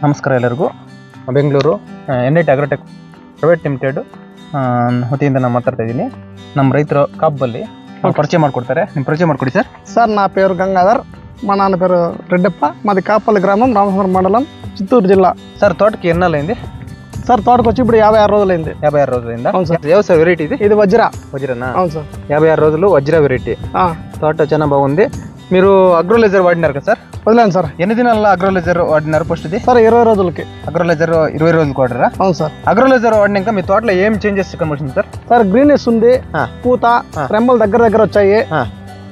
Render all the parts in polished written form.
ನಮಸ್ಕಾರ ಎಲ್ಲರಿಗೂ. Bengaluru NIT agrotech private limited ವತಿಯಿಂದ ನಾನು ಮಾತಾಡ್ತಾ ಇದ್ದೀನಿ. ನಮ್ಮ ರೈತರು ಕಾಪಲ್ಲಿ పరిచయం ಮಾಡ್ಕೊಡ್ತಾರೆ. ನಿಮ್ಮ పరిచయం ಮಾಡ್ಕೊಡಿ సార్. సార్ నా పేరు గంగాధర్, మా నాన్న పేరు రెడ్డప్ప, మాది కాపల్లి గ్రామం, రామచంద్ర మండలం, చిత్తూరు జిల్లా. సార్ తోటకి ఎన్నాళ్ళైంది? సార్ తోటకు వచ్చి ఇప్పుడు 56 రోజులైంది. 56 రోజులైందా? అవును సార్. ఏ సార్ వెరైటీ ఇది? ఇది వజ్రనా? అవును సార్. 56 రోజులు వజ్ర వెరైటీ. తోట చాలా బాగుంది. మీరు అగ్రోలైజర్ వాడినారు కదా సార్? వదిలేను సార్. ఎన్ని దినాల్లో అగ్రోలైజర్ వాడినారు ఫస్ట్ ఇది? సార్ 20 రోజులకి. అగ్రోలైజర్ 20 రోజులకి వాడరా? అవును సార్. అగ్రోలైజర్ వాడినాక మీ తోటలో ఏం చేంజెస్ కనబడుతుంది సార్? సార్ గ్రీనెస్ ఉంది, పూత రెమ్మలు దగ్గర వచ్చాయి,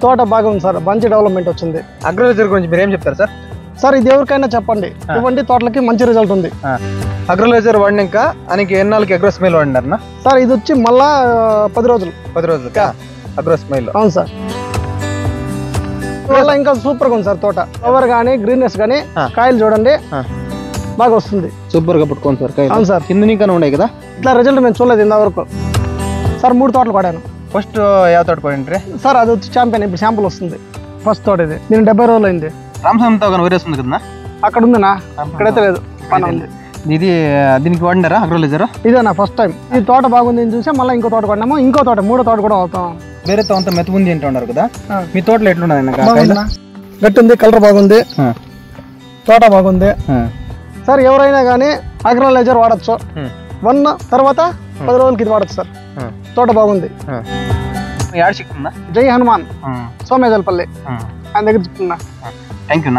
తోట బాగుంది సార్, మంచి డెవలప్మెంట్ వచ్చింది. అగ్రోలైజర్ గురించి మీరు ఏం చెప్తారు సార్? సార్ ఇది ఎవరికైనా చెప్పండి, ఇవ్వండి, తోటలకి మంచి రిజల్ట్ ఉంది. అగ్రోలైజర్ వాడినాక ఆయనకి ఎన్నాళ్ళకి అగ్రో స్మైల్ వాడినారనా? సార్ ఇది వచ్చి మళ్ళా 10 రోజులు. 10 రోజులకా అగ్రో స్మైల్? అవును సార్. ఇంకా సూపర్ గా ఉంది సార్ తోట. కవర్ గానీ గ్రీనెస్ గానీ కాయలు చూడండి బాగా వస్తుంది. సూపర్ గా పుట్టుకోండి సార్ కాయలు. అవును సార్. కింద నీకనే ఉన్నాయి కదా? ఇట్లా రిజల్ట్ మేము చూడలేదు ఇంతవరకు సార్. 3 తోటలు పడాను. ఫస్ట్ ಯಾವ తోట పడిండ్రి సార్? అది వచ్చి ఛాంపియన్, ఇప్పుడు శాంపుల్ వస్తుంది. ఫస్ట్ తోట ఇది, దీని 70 రోజులు అయింది. రామసంతో వైరస్ ఉంది కదా? అక్కడ ఉందినా? ఇక్కడైతే లేదు, పని ఉంది. ఇది దీనికి వాడినారా అగ్రోలైజర్? ఇదేనా ఫస్ట్ టైం. ఈ తోట బాగుంది అని చూసి మళ్ళీ ఇంకో తోట పడినాము. ఇంకో తోట, 3వ తోట కూడా అవుతాం. వేరే అంతా మెతుకుంది అంటూ ఉన్నారు కదా, మీ తోటలో ఎట్లున్నది? గట్టి ఉంది, కలర్ బాగుంది, తోట బాగుంది సార్. ఎవరైనా కానీ అగ్రోలైజర్ వాడచ్చు. 1 తర్వాత 10 రోజులకి ఇది వాడచ్చు సార్. తోట బాగుంది. యాడ్ చిక్కుందా? జై హనుమాన్, సోమేజల్పల్లి, ఆయన దగ్గర చెప్తున్నా. Thank you.